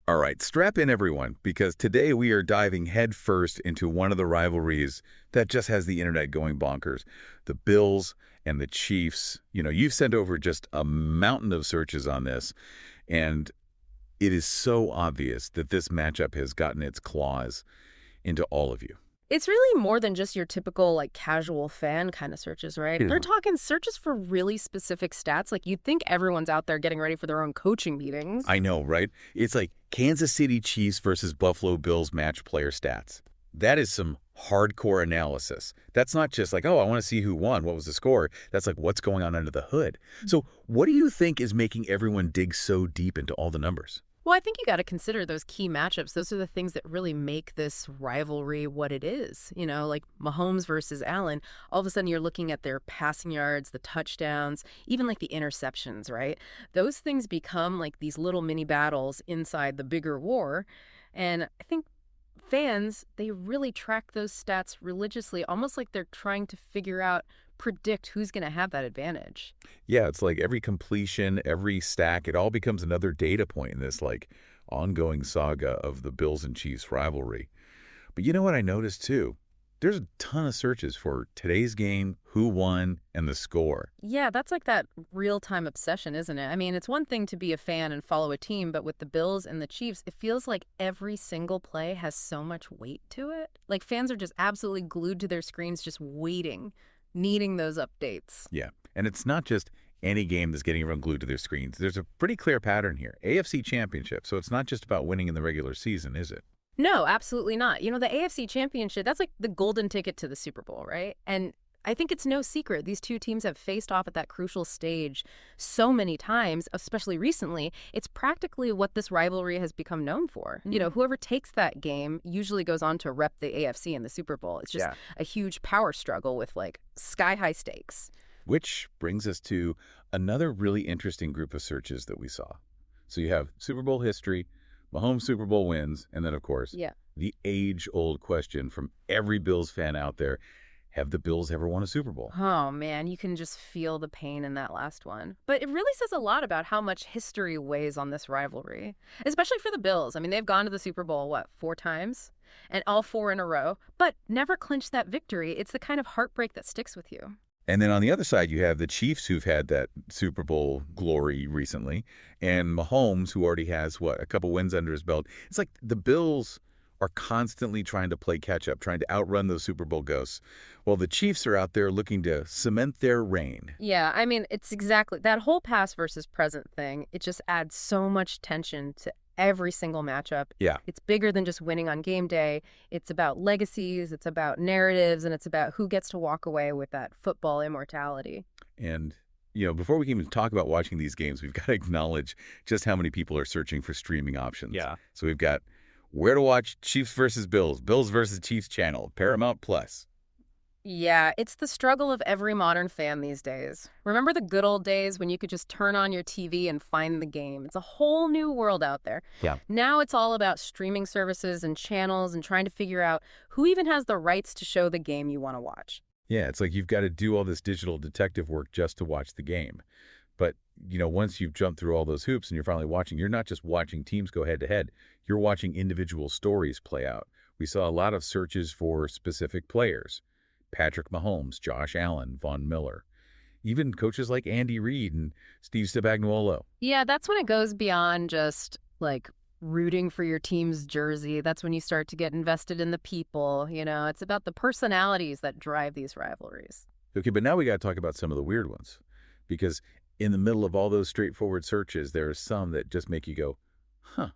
All right, strap in everyone, because today we are diving headfirst into one of the rivalries that just has the internet going bonkers. The Bills and the Chiefs. You've sent over just a mountain of searches on this, and it is so obvious that this matchup has gotten its claws into all of you. It's really more than just your typical, casual fan kind of searches, right? Yeah. They're talking searches for really specific stats. Like, you'd think everyone's out there getting ready for their own coaching meetings. I know, right? It's like Kansas City Chiefs versus Buffalo Bills match player stats. That is some hardcore analysis. That's not just like, oh, I want to see who won, what was the score. That's like what's going on under the hood. So what do you think is making everyone dig so deep into all the numbers? Well, I think you got to consider those key matchups. Those are the things that really make this rivalry what it is. Like Mahomes versus Allen, all of a sudden you're looking at their passing yards, the touchdowns, even like the interceptions, right? Those things become like these little mini battles inside the bigger war. And I think fans, they really track those stats religiously, almost like they're trying to predict who's going to have that advantage. Yeah, it's like every completion, every stack, it all becomes another data point in this ongoing saga of the Bills and Chiefs rivalry. But you know what I noticed too? There's a ton of searches for today's game, who won, and the score. Yeah, that's like that real-time obsession, isn't it? I mean, it's one thing to be a fan and follow a team, but with the Bills and the Chiefs, it feels like every single play has so much weight to it. Like, fans are just absolutely glued to their screens, just waiting, needing those updates. Yeah, and it's not just any game that's getting everyone glued to their screens. There's a pretty clear pattern here. AFC Championship, so it's not just about winning in the regular season, is it? No, absolutely not. The AFC Championship, that's like the golden ticket to the Super Bowl, right? And I think it's no secret. These two teams have faced off at that crucial stage so many times, especially recently. It's practically what this rivalry has become known for. Whoever takes that game usually goes on to rep the AFC in the Super Bowl. It's just a huge power struggle with sky-high stakes. Which brings us to another really interesting group of searches that we saw. So you have Super Bowl history, Mahomes Super Bowl wins, and then, of course, the age-old question from every Bills fan out there: have the Bills ever won a Super Bowl? Oh, man, you can just feel the pain in that last one. But it really says a lot about how much history weighs on this rivalry, especially for the Bills. I mean, they've gone to the Super Bowl, 4 times? And all 4 in a row, but never clinched that victory. It's the kind of heartbreak that sticks with you. And then on the other side, you have the Chiefs, who've had that Super Bowl glory recently, and Mahomes, who already has, a couple wins under his belt. It's like the Bills are constantly trying to play catch-up, trying to outrun those Super Bowl ghosts, while the Chiefs are out there looking to cement their reign. Yeah, I mean, it's exactly that whole past versus present thing. It just adds so much tension to every single matchup. Yeah. It's bigger than just winning on game day. It's about legacies, it's about narratives, and it's about who gets to walk away with that football immortality. And, before we can even talk about watching these games, we've got to acknowledge just how many people are searching for streaming options. Yeah. So we've got where to watch Chiefs versus Bills, Bills versus Chiefs channel, Paramount Plus. Yeah, it's the struggle of every modern fan these days. Remember the good old days when you could just turn on your TV and find the game? It's a whole new world out there. Yeah. Now it's all about streaming services and channels and trying to figure out who even has the rights to show the game you want to watch. Yeah, it's like you've got to do all this digital detective work just to watch the game. But, once you've jumped through all those hoops and you're finally watching, you're not just watching teams go head-to-head. You're watching individual stories play out. We saw a lot of searches for specific players. Patrick Mahomes, Josh Allen, Von Miller. Even coaches like Andy Reid and Steve Spagnuolo. Yeah, that's when it goes beyond just, rooting for your team's jersey. That's when you start to get invested in the people. It's about the personalities that drive these rivalries. Okay, but now we got to talk about some of the weird ones. Because in the middle of all those straightforward searches, there are some that just make you go, huh.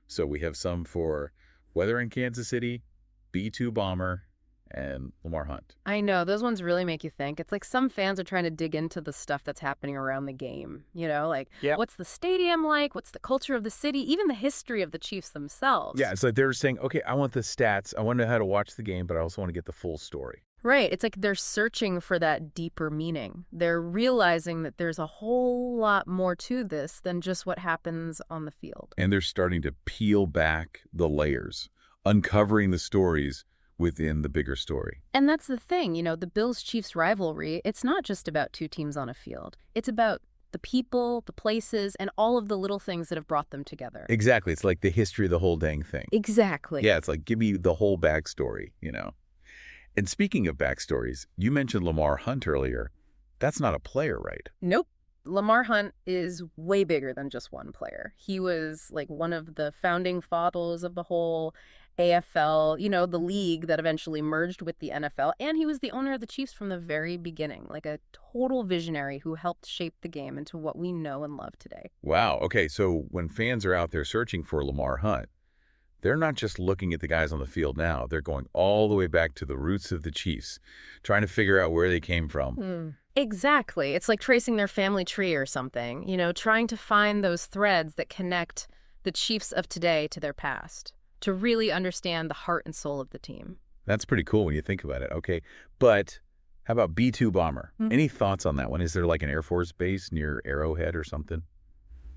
So we have some for weather in Kansas City, B-2 bomber, and Lamar Hunt. I know, those ones really make you think. It's like some fans are trying to dig into the stuff that's happening around the game. What's the stadium like? What's the culture of the city? Even the history of the Chiefs themselves. Yeah, it's like they're saying, okay, I want the stats. I want to know how to watch the game, but I also want to get the full story. Right. It's like they're searching for that deeper meaning. They're realizing that there's a whole lot more to this than just what happens on the field. And they're starting to peel back the layers, uncovering the stories within the bigger story. And that's the thing, the Bills-Chiefs rivalry, it's not just about two teams on a field. It's about the people, the places, and all of the little things that have brought them together. Exactly. It's like the history of the whole dang thing. Exactly. Yeah, it's like, give me the whole backstory. And speaking of backstories, you mentioned Lamar Hunt earlier. That's not a player, right? Nope. Lamar Hunt is way bigger than just one player. He was like one of the founding fathers of the whole AFL, the league that eventually merged with the NFL. And he was the owner of the Chiefs from the very beginning, like a total visionary who helped shape the game into what we know and love today. Wow. Okay, so when fans are out there searching for Lamar Hunt, they're not just looking at the guys on the field now. They're going all the way back to the roots of the Chiefs, trying to figure out where they came from. Exactly. It's like tracing their family tree or something, trying to find those threads that connect the Chiefs of today to their past, to really understand the heart and soul of the team. That's pretty cool when you think about it. Okay, but how about B-2 Bomber? Any thoughts on that one? Is there like an Air Force base near Arrowhead or something?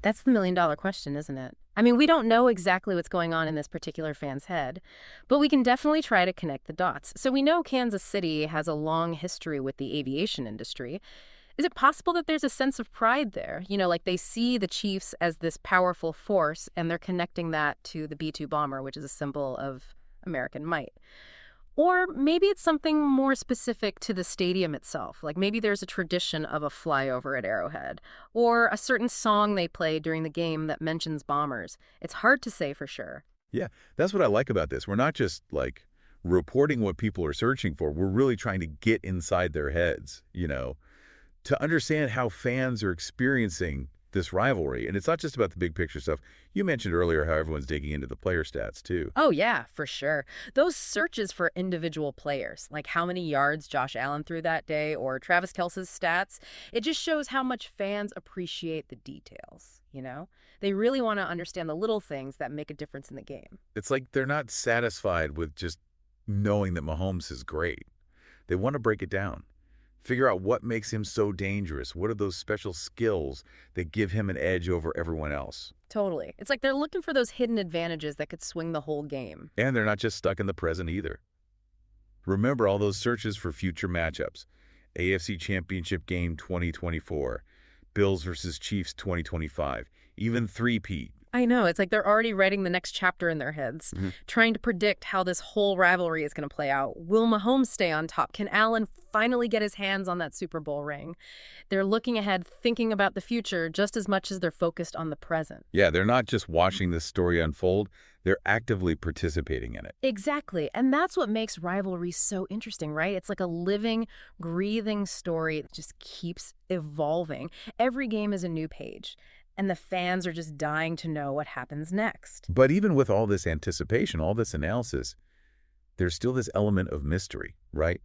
That's the million-dollar question, isn't it? I mean, we don't know exactly what's going on in this particular fan's head, but we can definitely try to connect the dots. So we know Kansas City has a long history with the aviation industry. Is it possible that there's a sense of pride there? Like they see the Chiefs as this powerful force, and they're connecting that to the B-2 bomber, which is a symbol of American might. Or maybe it's something more specific to the stadium itself. Like maybe there's a tradition of a flyover at Arrowhead, or a certain song they play during the game that mentions bombers. It's hard to say for sure. Yeah, that's what I like about this. We're not just like reporting what people are searching for. We're really trying to get inside their heads, to understand how fans are experiencing this rivalry. And it's not just about the big picture stuff. You mentioned earlier how everyone's digging into the player stats too. Oh, yeah, for sure. Those searches for individual players, like how many yards Josh Allen threw that day or Travis Kelce's stats, it just shows how much fans appreciate the details. They really want to understand the little things that make a difference in the game. It's like they're not satisfied with just knowing that Mahomes is great. They want to break it down. Figure out what makes him so dangerous. What are those special skills that give him an edge over everyone else? Totally. It's like they're looking for those hidden advantages that could swing the whole game. And they're not just stuck in the present either. Remember all those searches for future matchups. AFC Championship Game 2024, Bills versus Chiefs 2025, even three-peat. I know. It's like they're already writing the next chapter in their heads, trying to predict how this whole rivalry is going to play out. Will Mahomes stay on top? Can Allen finally get his hands on that Super Bowl ring? They're looking ahead, thinking about the future just as much as they're focused on the present. Yeah, they're not just watching this story unfold. They're actively participating in it. Exactly. And that's what makes rivalry so interesting, right? It's like a living, breathing story that just keeps evolving. Every game is a new page. And the fans are just dying to know what happens next. But even with all this anticipation, all this analysis, there's still this element of mystery, right?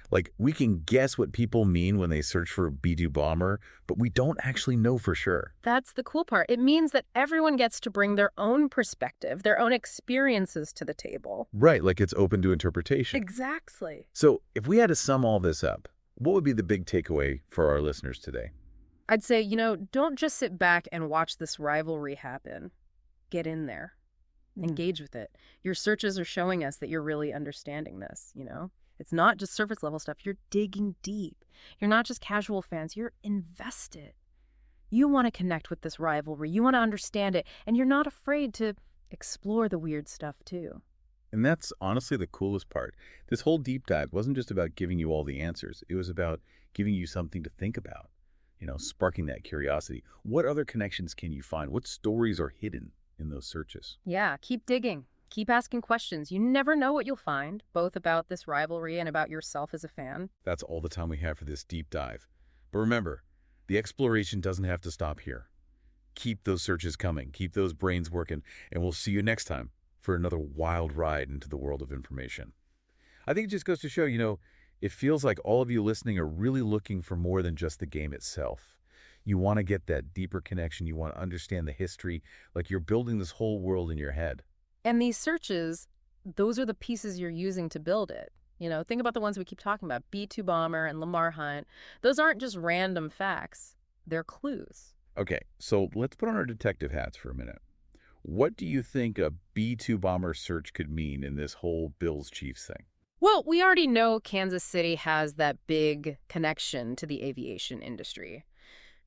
Like, we can guess what people mean when they search for B-2 Bomber, but we don't actually know for sure. That's the cool part. It means that everyone gets to bring their own perspective, their own experiences to the table. Right, like it's open to interpretation. Exactly. So if we had to sum all this up, what would be the big takeaway for our listeners today? I'd say, don't just sit back and watch this rivalry happen. Get in there. Engage with it. Your searches are showing us that you're really understanding this. It's not just surface level stuff. You're digging deep. You're not just casual fans. You're invested. You want to connect with this rivalry. You want to understand it. And you're not afraid to explore the weird stuff, too. And that's honestly the coolest part. This whole deep dive wasn't just about giving you all the answers. It was about giving you something to think about. Sparking that curiosity. What other connections can you find? What stories are hidden in those searches? Yeah, keep digging. Keep asking questions. You never know what you'll find, both about this rivalry and about yourself as a fan. That's all the time we have for this deep dive. But remember, the exploration doesn't have to stop here. Keep those searches coming. Keep those brains working. And we'll see you next time for another wild ride into the world of information. I think it just goes to show, it feels like all of you listening are really looking for more than just the game itself. You want to get that deeper connection. You want to understand the history, like you're building this whole world in your head. And these searches, those are the pieces you're using to build it. Think about the ones we keep talking about, B-2 Bomber and Lamar Hunt. Those aren't just random facts. They're clues. Okay, so let's put on our detective hats for a minute. What do you think a B-2 Bomber search could mean in this whole Bills-Chiefs thing? Well, we already know Kansas City has that big connection to the aviation industry.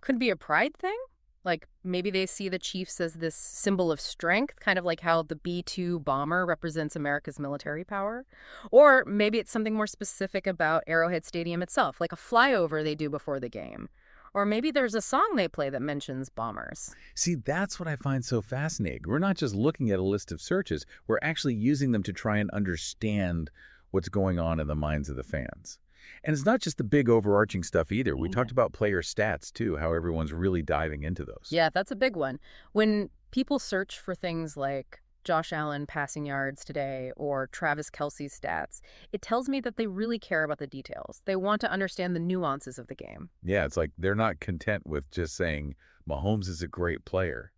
Could be a pride thing. Like maybe they see the Chiefs as this symbol of strength, kind of like how the B-2 bomber represents America's military power. Or maybe it's something more specific about Arrowhead Stadium itself, like a flyover they do before the game. Or maybe there's a song they play that mentions bombers. See, that's what I find so fascinating. We're not just looking at a list of searches, we're actually using them to try and understand what's going on in the minds of the fans. And it's not just the big overarching stuff either. We talked about player stats too, how everyone's really diving into those. Yeah, that's a big one. When people search for things like Josh Allen passing yards today or Travis Kelce's stats, it tells me that they really care about the details. They want to understand the nuances of the game. Yeah, it's like they're not content with just saying Mahomes is a great player.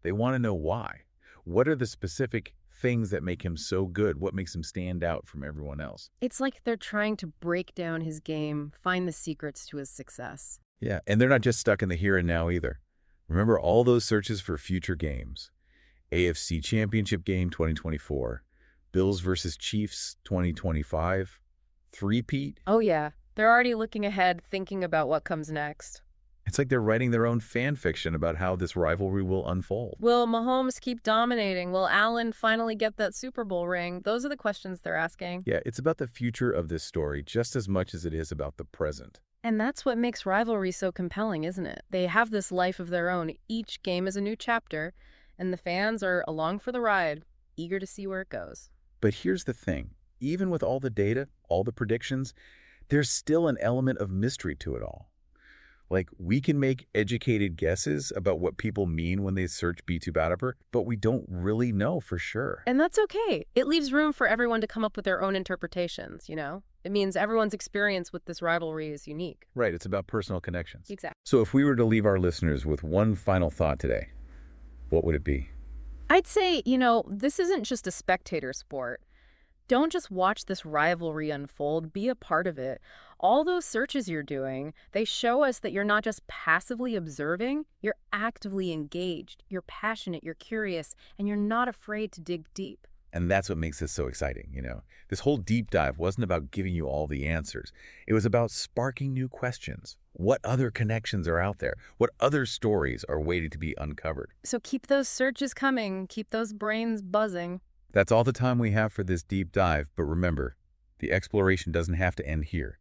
They want to know why. What are the specific things that make him so good? What makes him stand out from everyone else? It's like they're trying to break down his game, find the secrets to his success. Yeah, and they're not just stuck in the here and now either. Remember all those searches for future games. AFC Championship game 2024, Bills versus Chiefs 2025, three-peat. Oh, yeah. They're already looking ahead, thinking about what comes next. It's like they're writing their own fan fiction about how this rivalry will unfold. Will Mahomes keep dominating? Will Allen finally get that Super Bowl ring? Those are the questions they're asking. Yeah, it's about the future of this story just as much as it is about the present. And that's what makes rivalry so compelling, isn't it? They have this life of their own. Each game is a new chapter, and the fans are along for the ride, eager to see where it goes. But here's the thing. Even with all the data, all the predictions, there's still an element of mystery to it all. Like, we can make educated guesses about what people mean when they search B2 Battlebird, but we don't really know for sure. And that's okay. It leaves room for everyone to come up with their own interpretations, you know? It means everyone's experience with this rivalry is unique. Right, it's about personal connections. Exactly. So if we were to leave our listeners with one final thought today, what would it be? I'd say, this isn't just a spectator sport. Don't just watch this rivalry unfold, be a part of it. All those searches you're doing, they show us that you're not just passively observing, you're actively engaged, you're passionate, you're curious, and you're not afraid to dig deep. And that's what makes this so exciting, This whole deep dive wasn't about giving you all the answers. It was about sparking new questions. What other connections are out there? What other stories are waiting to be uncovered? So keep those searches coming, keep those brains buzzing. That's all the time we have for this deep dive, but remember, the exploration doesn't have to end here.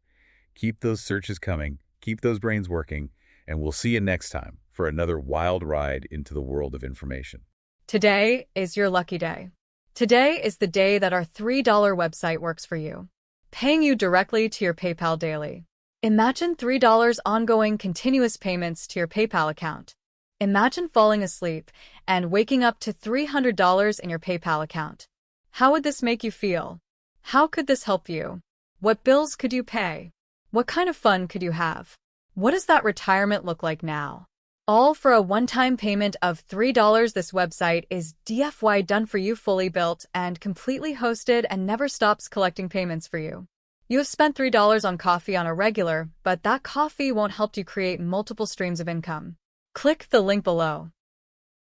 Keep those searches coming, keep those brains working, and we'll see you next time for another wild ride into the world of information. Today is your lucky day. Today is the day that our $3 website works for you, paying you directly to your PayPal daily. Imagine $3 ongoing continuous payments to your PayPal account. Imagine falling asleep and waking up to $300 in your PayPal account. How would this make you feel? How could this help you? What bills could you pay? What kind of fun could you have? What does that retirement look like now? All for a one-time payment of $3. This website is DFY done for you, fully built and completely hosted, and never stops collecting payments for you. You have spent $3 on coffee on a regular, but that coffee won't help you create multiple streams of income. Click the link below.